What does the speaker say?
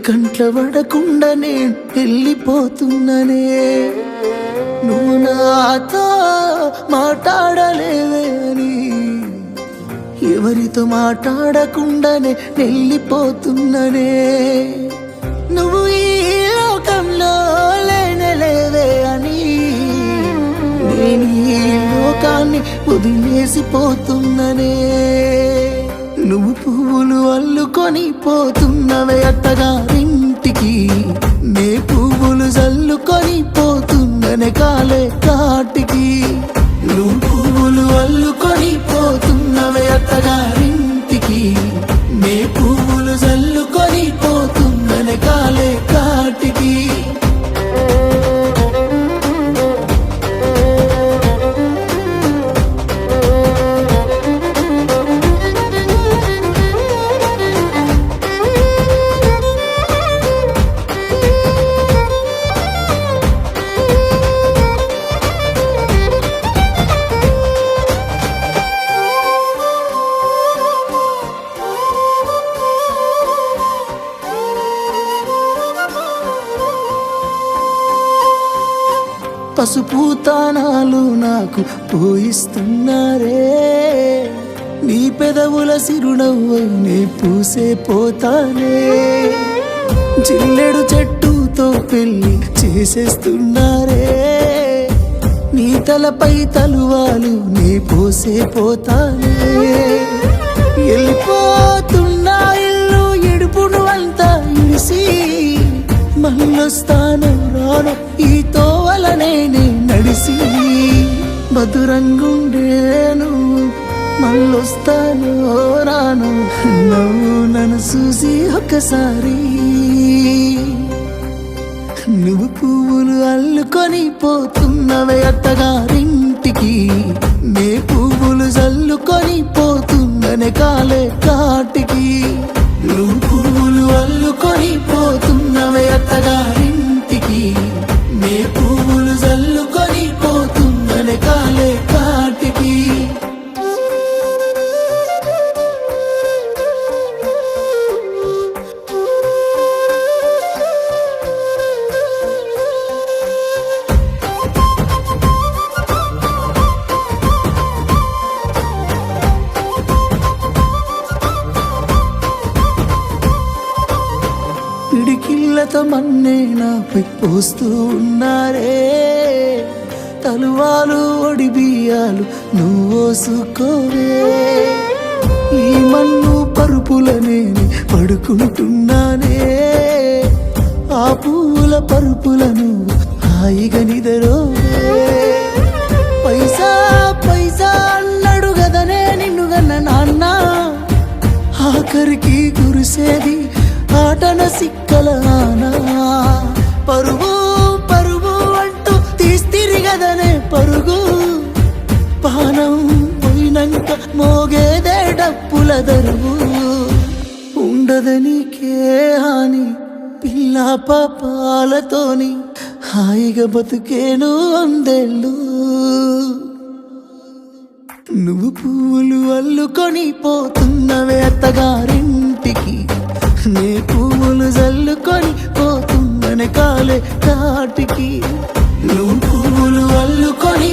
కంట్ల పడకుండా నేను వెళ్ళిపోతున్ననే. నువ్వు నాతో మాట్లాడలేవే అని ఎవరితో మాట్లాడకుండానే వెళ్ళిపోతున్ననే. నువ్వు ఈ లోకంలో లేనలేవే అని నేను ఈ లోకాన్ని వదిలేసిపోతున్ననే. నువ్వు పువ్వులు అల్లుకొని పోతున్నవే అత్తగారింటికి, నే పువ్వులు జల్లుకొని పోతున్ననే కాలే కాటికి. నువ్వు పువ్వులు అల్లుకొని పోతున్నవే అత్తగారింటికి, నే పువ్వులు జల్లుకొని పోతున్ననే కాలే కాటికి. పసుపు తానాలు నాకు పోయిస్తున్నారే, నీ పెదవుల సిరునవ్వు నే పూసే పోతానే. జిల్లెడు చెట్టుతో పెళ్లి చేసేస్తున్నారే, నీ తలపై తలువాలు నే పోసే పోతానే. వెళ్ళిపోతున్నా ఇల్లు ఎడుపును అంతా ఇడిసి, మళ్ళొస్తాను రాను ఈ తోవలనే నడిసి. మధురంగుండేను మళ్ళొస్తాను రాను, నువ్వు నన్ను చూసి ఒక్కసారి. నువ్వు పువ్వులు అల్లుకొని పోతున్నవే అత్తగారింటికి, నే పువ్వులు జల్లుకొని పోతున్ననే కాలే కాటికి. నువ్వు పువ్వులు అల్లుకొని పోతున్నవే అత్తగారింటికి, నే పువ్వులు జల్లుకొని పోతున్ననే కాలే కాటికి. పిడికిళ్ళతో మన్నే నాపై పోస్తూ ఉన్నారే, తలువాలు ఒడి బియ్యాలు నువ్వోసుకోవే. ఈ మన్ను పరుపులనే పడుకుంటున్నానే, ఆ పూల పరుపులను హాయిగా నిదరోవే. పైసా పైసా అన్నాడు గదనే నిన్ను గన్న నాన్న, ఆఖరికి కురిసేది ఆటన సిక్కల ఆనా. పరుగు పరుగు అంటూ తీస్తిరిగదనే పరుగు, పానం పోయినంక మోగేదే డప్పుల దరువు. ఉండదనికే హాని పిల్ల పాపాలతోని, హాయిగా బతుకేను వందేళ్ళు. నువ్వు పువ్వులు అల్లుకొని పోతున్నవే అత్తగారింటికి, నే పువ్వులు జల్లుకొని పోతున్ననే కాలే కాటికి. నువ్వు పువ్వులు అల్లుకొని